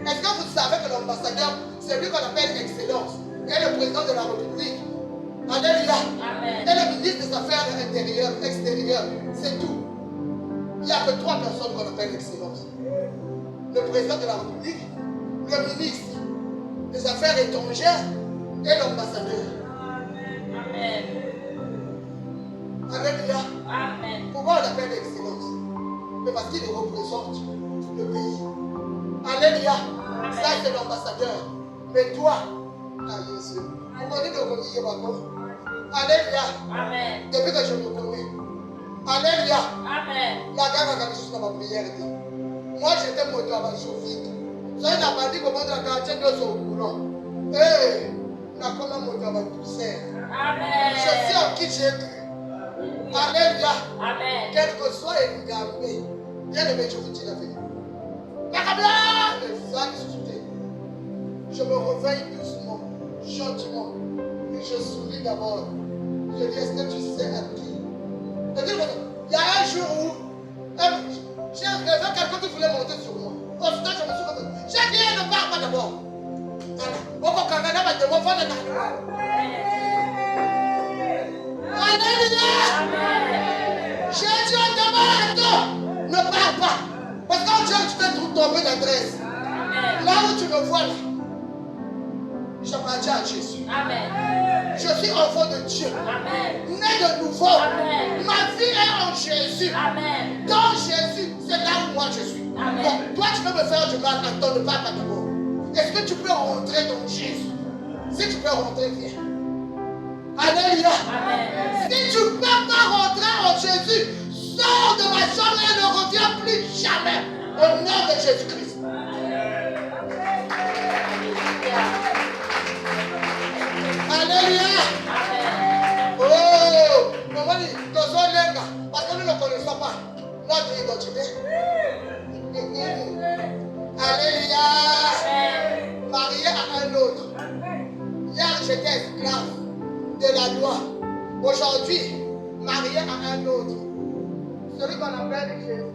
Est-ce que vous savez que l'ambassadeur, c'est lui qu'on appelle excellence, est le président de la République. Alléluia. Amen. Et le ministre des Affaires intérieures, extérieures, c'est tout. Il n'y a que 3 personnes qu'on appelle excellence. Le président de la République, le ministre des Affaires étrangères et l'ambassadeur. Amen. Alléluia. Amen. Pourquoi on l'appelle excellence? Mais parce qu'il représente le pays. Alléluia. Amen. Ça c'est l'ambassadeur. Mais toi, Jésus, vous connaissez le relier maintenant. Alléluia. Amen. Depuis que je me connais. Alléluia. Amen. La gagne a juste dans ma prière. Moi j'étais moto à ma chauffite. Ça n'a pas dit comment la quartier de son courant. Eh, on a comme un moto à ma douceur. Amen. Je sais en qui j'ai cru. Alléluia. Amen. Quel que soit le gambé. Bien aimé, je vous dis la vérité. Je me réveille doucement, gentiment. Et je souris d'abord. Je dis, est-ce que tu sais à qui? Il y a un jour où j'ai rêvé quelqu'un qui voulait monter sur moi. Aussitôt, je me suis retrouvé. J'ai dit, ne parle pas d'abord. Alléluia. J'ai dit, ne parle pas. Parce qu'en Dieu, tu t'es trompé d'adresse. Là où tu me vois, là, j'appartiens à Jésus. Amen. Je suis enfant de Dieu. Amen. Né de nouveau. Amen. Ma vie est en Jésus. Amen. Dans Jésus, c'est là où moi je suis. Amen. Donc, toi, tu peux me faire du mal, attends, ne parle pas d'abord. Est-ce que tu peux rentrer dans Jésus? Si tu peux rentrer, viens. Alléluia. Amen. Si tu ne peux pas rentrer en Jésus, sors de ma chambre et ne reviens plus jamais. Au nom de Jésus-Christ. Alléluia. Oh, maman dit, parce que nous ne connaissons pas notre identité. Alléluia. Marié à un autre. Hier, j'étais esclave de la loi. Aujourd'hui, marié à un autre. Celui qu'on appelle Jésus.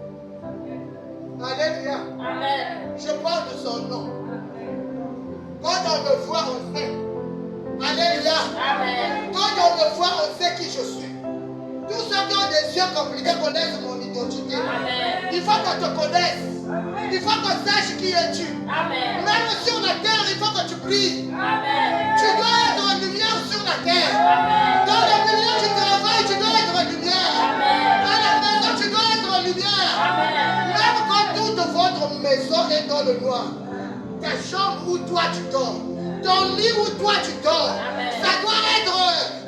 Alléluia. Amen. Je parle de son nom. Quand on me voit, on sait. Alléluia. Amen. Quand on me voit, on sait qui je suis. Tous ceux qui ont des yeux compliqués connaissent mon identité. Amen. Il faut qu'on te connaisse. Il faut qu'on sache qui es-tu. Amen. Même sur la terre, il faut que tu brilles. Amen. Tu dois être en lumière sur la terre. Amen. Dans le milieu du travail, tu dois être en lumière. Amen. Dans la maison, tu dois être en lumière. Amen. Même quand toute votre maison est dans le noir, ta chambre où toi tu dors, ton lit où toi tu dors, Amen. ça doit être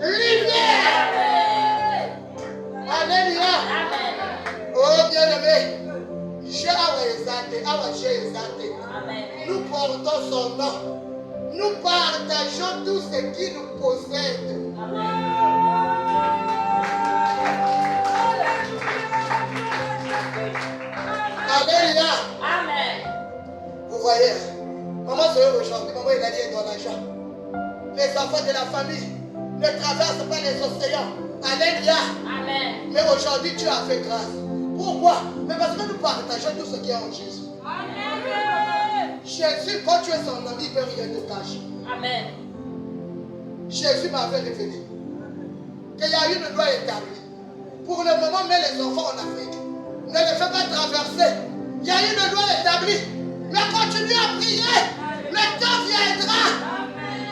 lumière. Alléluia. Amen. Oh bien-aimé, j'ai exalté. Amen. Nous portons son nom. Nous partageons tout ce qui nous possède. Alléluia. Amen. Vous voyez, maman se lève aujourd'hui, maman il a dit dans l'argent. Les enfants de la famille ne traversent pas les océans. Alléluia. Amen. Mais aujourd'hui, Dieu a fait grâce. Pourquoi? Mais parce que nous partageons tout ce qui est en Jésus. Amen. Jésus, quand tu es son ami, il ne peut rien te cacher. Amen. Jésus m'avait révélé qu'il y a une loi établie. Pour le moment, mets les enfants en Afrique. Ne les fais pas traverser. Il y a une loi établie. Mais continue à prier. Le temps viendra.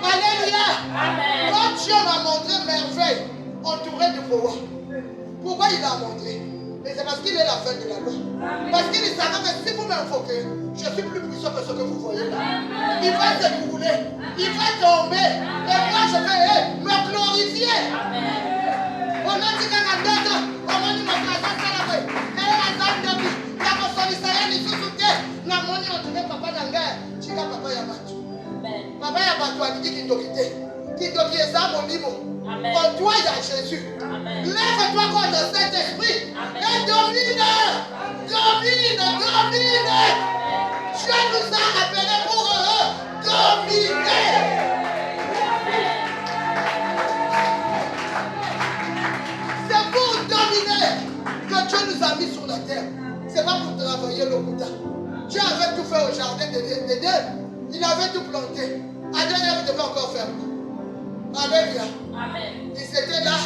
Alléluia. Amen. Quand Dieu m'a montré merveille, entouré de Boa. Pourquoi il l'a montré? Mais c'est parce qu'il est la fin de la loi. Parce qu'il savait que si vous m'invoquez, je suis plus puissant que ce que vous voyez là. Il va s'écrouler. Il va tomber. Et moi, je vais me glorifier. Amen. On a dit qu'à la date, on a dit ma présence à la main. Et à la date, la consolation, il se soutient. La monnaie, on dirait papa d'Angar. Chica, papa, il y a battu. Papa, il y a battu. Il dit qu'il doit quitter. Qu'il doit quitter ça, mon niveau. En toi, il y a Jésus. Amen. Lève-toi contre cet esprit. Amen. Et domine. Domine. Domine. Dieu nous a appelés pour dominer. C'est pour dominer que Dieu nous a mis sur la terre. C'est pas pour travailler le Bouddha. Dieu avait tout fait au jardin d'Éden. Il avait tout planté. Adam devait encore faire. Alléluia. Amen. Ils étaient là,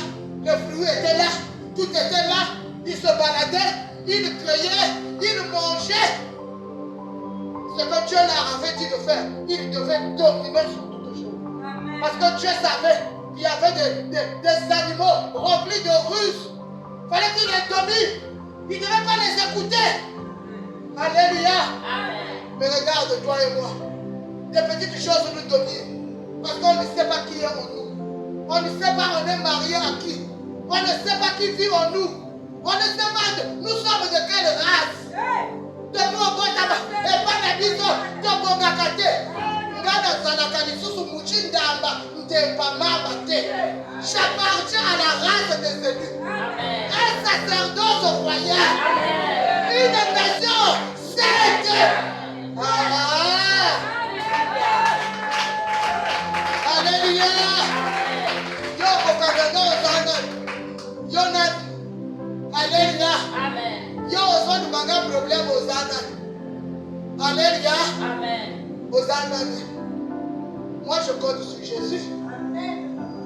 le fruit était là, tout était là. Ils se baladaient, ils cueillaient, ils mangeaient. Ce que Dieu leur avait dit de faire, ils devaient dominer sur toutes choses. Parce que Dieu savait qu'il y avait des animaux remplis de ruses. Il fallait qu'ils les dominent. Il ne devait pas les écouter. Alléluia. Amen. Mais regarde, toi et moi, des petites choses nous dominent. Parce qu'on ne sait pas qui est en nous. On ne sait pas on est marié à qui. On ne sait pas qui vit en nous. On ne sait pas nous sommes de quelle race. De Bogotaba. Et pas la bison. De Bogakate. Ngana Zanakani Susu Muchindamba. Ndempamabate. J'appartiens à la race des élus. Amen. Un sacerdoce royal. Une nation sainte. Alléluia. Alléluia. Amen. Yo, on a un problème aux ânes. Amen. Moi, je compte sur Jésus.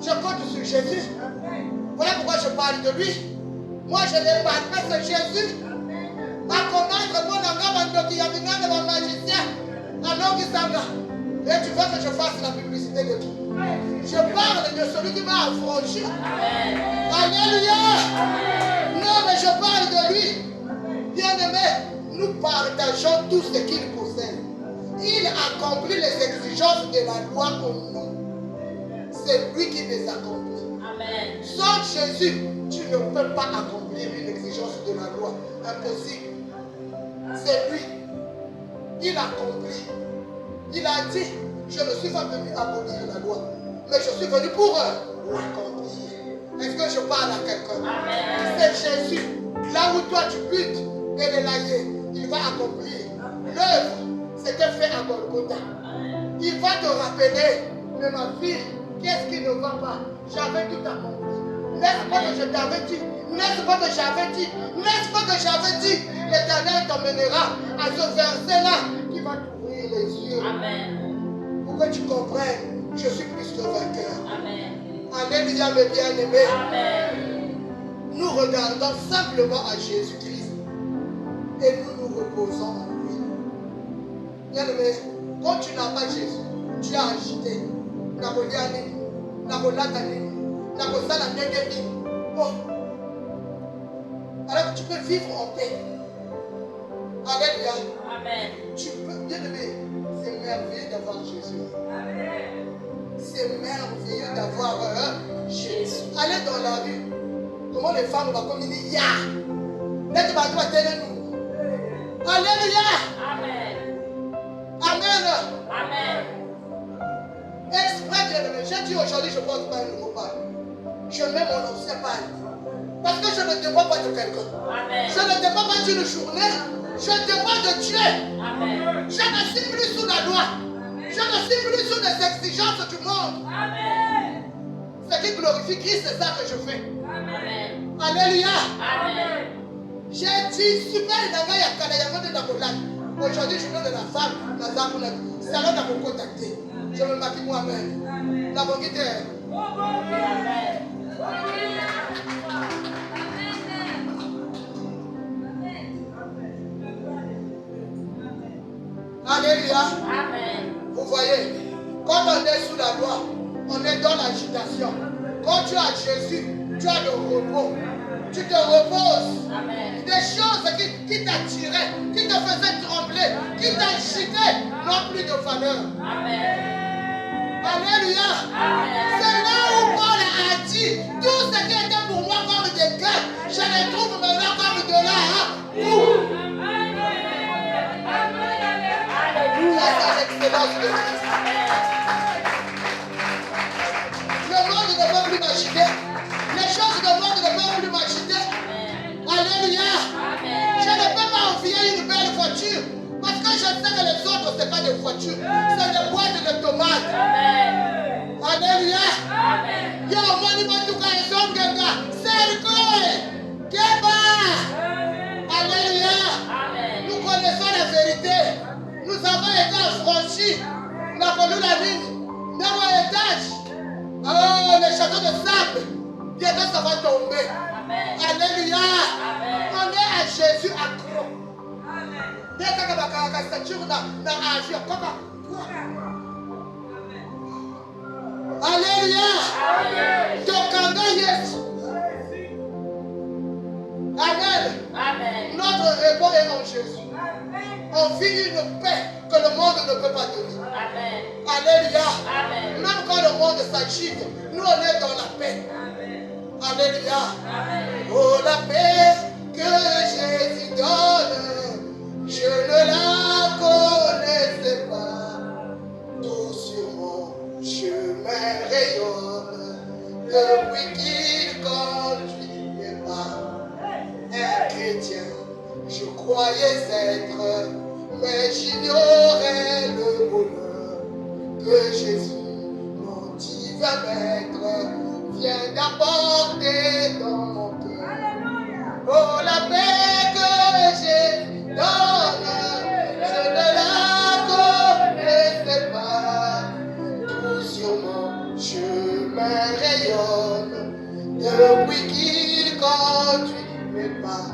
Je compte sur Jésus. Voilà pourquoi je parle de lui. Moi, je n'ai pas, mais c'est Jésus. Ma commande, mon engagement, qui a venu de mon magicien, alors qu'il s'en va. Et tu veux que je fasse la publicité de qui? Je parle de celui qui m'a affranchi. Alléluia. Non, mais je parle de lui. Bien-aimé, nous partageons tout ce qu'il possède. Il accomplit les exigences de la loi pour nous. C'est lui qui les accomplit. Amen. Sans Jésus, tu ne peux pas accomplir une exigence de la loi. Impossible. C'est lui. Il accomplit. Il a dit, je ne suis pas venu abolir la loi, mais je suis venu pour l'accomplir. Est-ce que je parle à quelqu'un? C'est Jésus. Là où toi tu butes et les laillés, il va accomplir. L'œuvre, c'était fait à Golgotha. Il va te rappeler, mais ma fille, qu'est-ce qui ne va pas? J'avais tout accompli. N'est-ce pas que je t'avais dit? N'est-ce pas que j'avais dit? N'est-ce pas que j'avais dit? L'Éternel t'emmènera à ce verset-là qui va t'ouvrir les yeux. Amen. Pour que tu comprennes, je suis plus que vainqueur. Amen. Alléluia, mes bien-aimés. Amen. Nous regardons simplement à Jésus-Christ et nous nous reposons en lui. Bien-aimé, quand tu n'as pas Jésus, tu es agité. Alors que tu peux vivre en paix. Alléluia. Amen. Tu peux, bien-aimé, c'est merveilleux d'avoir Jésus. Amen. C'est merveilleux d'avoir Jésus. Allez dans la rue. Comment les femmes vont communiquer? Ya! N'êtes pas toi, nous. Alléluia. Amen. Amen. Amen. Exprès, bien-aimé. J'ai dit aujourd'hui, je ne porte pas un nouveau pas. Je mets mon ancien pas. Parce que je ne dépends pas de quelqu'un. Je ne dépends pas d'une journée. Je dépends de Dieu. Amen. Je ne suis plus sous la loi. Amen. Je ne suis plus sous les exigences du monde. Amen. Ce qui glorifie Christ, c'est ça que je fais. Amen. Alléluia. Amen. J'ai dit, super, aujourd'hui, je donne de la femme, c'est alors qu'on m'a contacté. Je me maquille moi-même. La bonne guitare. Amen. Alléluia. Amen. Vous voyez, quand on est sous la loi, on est dans l'agitation. Quand tu as Jésus, tu as le repos. Tu te reposes. Amen. Des choses qui t'attiraient, qui te faisaient trembler, qui t'agitaient, n'ont plus de valeur. Amen. Alléluia. Amen. C'est là où Paul a dit, tout ce qui était pour moi comme des gains, je les trouve maintenant comme de là. L'excellence de Christ. Le monde ne peut plus m'agiter. Les choses du monde ne peuvent plus m'agiter. Alléluia. Je ne peux pas envier une belle voiture parce que je sais que les autres, ce n'est pas des voitures, c'est des boîtes de tomates. Alléluia. Yo, monument tout cas, ils ont quelqu'un. C'est le corps. Keba. Alléluia. Nous connaissons la vérité. Nous avons été affranchis. Nous avons connu la ligne. Dans mon étage. Oh, les châteaux de sable. Bientôt ça va tomber. Amen. Alléluia. Amen. On est à Jésus accro. Dès que la statue dans l'avion. Alléluia. Tokanga yes. Amen. Amen. Notre repos est en Jésus. On vit une paix que le monde ne peut pas donner. Amen. Alléluia. Amen. Même quand le monde s'agite, nous on est dans la paix. Amen. Alléluia. Amen. Oh, la paix que Jésus donne, je ne la connaissais pas. Tout sur mon chemin rayonne depuis qu'il conduit pas. Un chrétien, je croyais être, mais j'ignorais le bonheur que Jésus, mon divin maître, vient d'apporter dans mon cœur. Oh, la paix que Jésus donne, je ne la connaissais pas. main rayonne depuis qu'il conduit mes pas.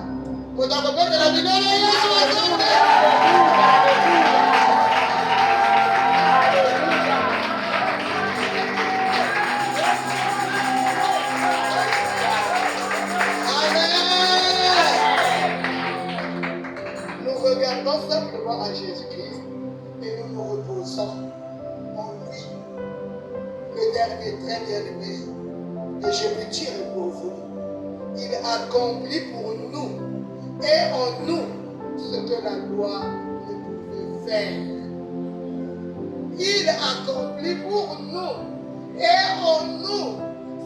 Autant que de la vidéo, regardons simplement à Jésus-Christ et nous nous reposons en lui, le dernier très bien-aimé. Et je peux dire pour vous, il accomplit pour nous et en nous ce que la loi ne pouvait faire. Il accomplit pour nous et en nous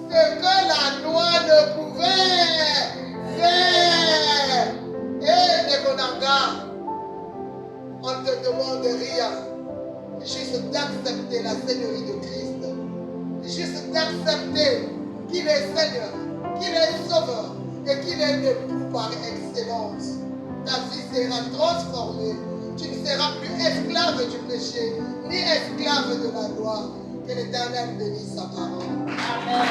ce que la loi ne pouvait faire. Et de Konanga, on ne te demande rien, juste d'accepter la Seigneurie de Christ, juste d'accepter qu'il est Seigneur, qu'il est Sauveur et qu'il est l'époux par excellence. Ta vie sera transformée, tu ne seras plus esclave du péché, ni esclave de la loi. Que l'Éternel bénisse sa parole. Amen.